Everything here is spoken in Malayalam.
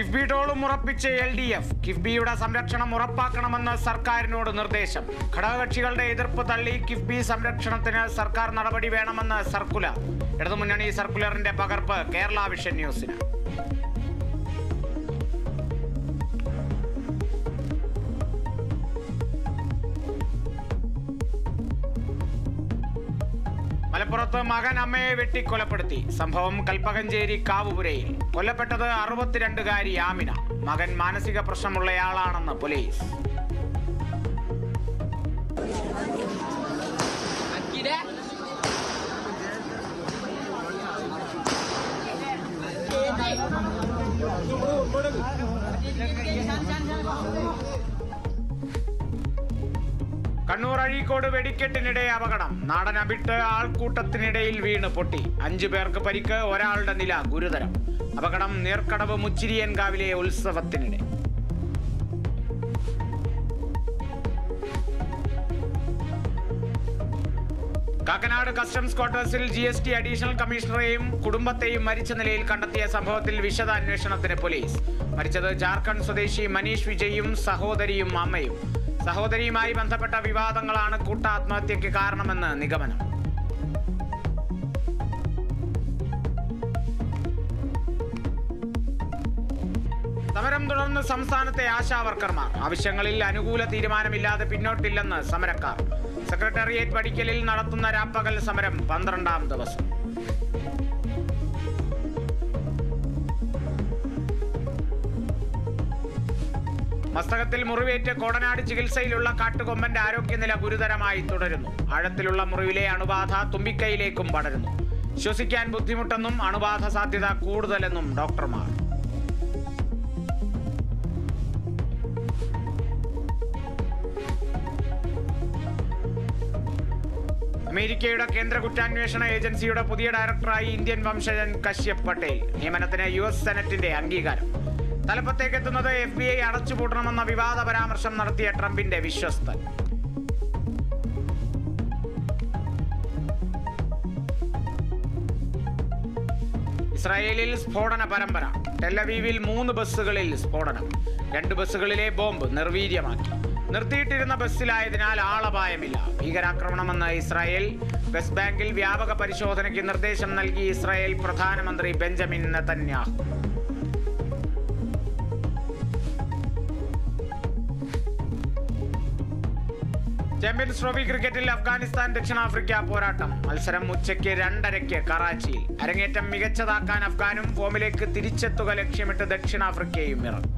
കിഫ്ബി ടോളും ഉറപ്പിച്ച് LDF. കിഫ്ബിയുടെ സംരക്ഷണം ഉറപ്പാക്കണമെന്ന് സർക്കാരിനോട് നിർദ്ദേശം. ഘടകകക്ഷികളുടെ എതിർപ്പ് തള്ളി കിഫ്ബി സംരക്ഷണത്തിന് സർക്കാർ നടപടി വേണമെന്ന് സർക്കുലർ. ഇടതുമുന്നണി സർക്കുലറിന്റെ പകർപ്പ് കേരള വിഷൻ ന്യൂസിന്. മലപ്പുറത്ത് മകൻ അമ്മയെ വെട്ടിക്കൊലപ്പെടുത്തി. സംഭവം കൽപ്പകഞ്ചേരി കാവുപുരയിൽ. കൊല്ലപ്പെട്ടത് 62-കാരി ആമിന. മകൻ മാനസിക പ്രശ്നമുള്ളയാളാണെന്ന് പോലീസ്. കണ്ണൂർ അഴീക്കോട് വെടിക്കെട്ടിനിടെ അപകടം. നാടൻ അബിട്ട് ആൾക്കൂട്ടത്തിനിടയിൽ വീണ് പൊട്ടി. 5 പേർക്ക് പരിക്ക്, ഒരാളുടെ നില ഗുരുതരം. അപകടം നീർക്കടവ് മുച്ചിരിയൻകാവിലെ ഉത്സവത്തിനിടെ. കാക്കനാട് കസ്റ്റംസ് ക്വാർട്ടേഴ്സിൽ GST അഡീഷണൽ കമ്മീഷണറെയും കുടുംബത്തെയും മരിച്ച നിലയിൽ കണ്ടെത്തിയ സംഭവത്തിൽ വിശദാന്വേഷണത്തിന് പോലീസ്. മരിച്ചത് ജാർഖണ്ഡ് സ്വദേശി മനീഷ് വിജയും സഹോദരിയും അമ്മയും. സഹോദരിയുമായി ബന്ധപ്പെട്ട വിവാദങ്ങളാണ് കൂട്ടാത്മഹത്യയ്ക്ക് കാരണമെന്ന് നിഗമനം. സമരം തുടർന്ന് സംസ്ഥാനത്തെ ആശാവർക്കർമാർ. ആവശ്യങ്ങളിൽ അനുകൂല തീരുമാനമില്ലാതെ പിന്നോട്ടില്ലെന്ന് സമരക്കാർ. സെക്രട്ടേറിയറ്റ് പടിക്കലിൽ നടത്തുന്ന രാപ്പകൽ സമരം 12ാം ദിവസം. മസ്തകത്തിൽ മുറിവേറ്റ് കോടനാട് ചികിത്സയിലുള്ള കാട്ടുകൊമ്പന്റെ ആരോഗ്യനില ഗുരുതരമായി തുടരുന്നു. ആഴത്തിലുള്ള മുറിവിലെ അണുബാധ തുമ്പിക്കൈയിലേക്കും പടരുന്നു. ശ്വസിക്കാൻ ബുദ്ധിമുട്ടെന്നും അണുബാധ സാധ്യത കൂടുതലെന്നും ഡോക്ടർമാർ. അമേരിക്കയുടെ കേന്ദ്ര കുറ്റാന്വേഷണ ഏജൻസിയുടെ പുതിയ ഡയറക്ടറായി ഇന്ത്യൻ വംശജൻ കശ്യപ് പട്ടേൽ. നിയമനത്തിന് US സെനറ്റിന്റെ അംഗീകാരം. തലപ്പത്തേക്കെത്തുന്നത് FBI അടച്ചുപൂട്ടണമെന്ന വിവാദ പരാമർശം നടത്തിയ ട്രംപിന്റെ വിശ്വസ്തൻ. ഇസ്രായേലിൽ സ്ഫോടന പരമ്പര. ടെലവീവിൽ 3 ബസ്സുകളിൽ സ്ഫോടനം. 2 ബസ്സുകളിലെ ബോംബ് നിർവീര്യമാക്കി. നിർത്തിയിട്ടിരുന്ന ബസ്സിലായതിനാൽ ആളപായമില്ല. ഭീകരാക്രമണമെന്ന് ഇസ്രായേൽ. വെസ്റ്റ് ബാങ്കിൽ വ്യാപക പരിശോധനയ്ക്ക് നിർദ്ദേശം നൽകി ഇസ്രായേൽ പ്രധാനമന്ത്രി ബെഞ്ചമിൻ നെതന്യാഹു. ചാമ്പ്യൻസ് ട്രോഫി ക്രിക്കറ്റിൽ അഫ്ഗാനിസ്ഥാൻ ദക്ഷിണാഫ്രിക്ക പോരാട്ടം. മത്സരം ഉച്ചയ്ക്ക് 2:30 കറാച്ചിയിൽ. അരങ്ങേറ്റം മികച്ചതാക്കാൻ അഫ്ഗാനും ഫോമിലേക്ക് തിരിച്ചെത്തുക ലക്ഷ്യമിട്ട് ദക്ഷിണാഫ്രിക്കയും ഇറങ്ങും.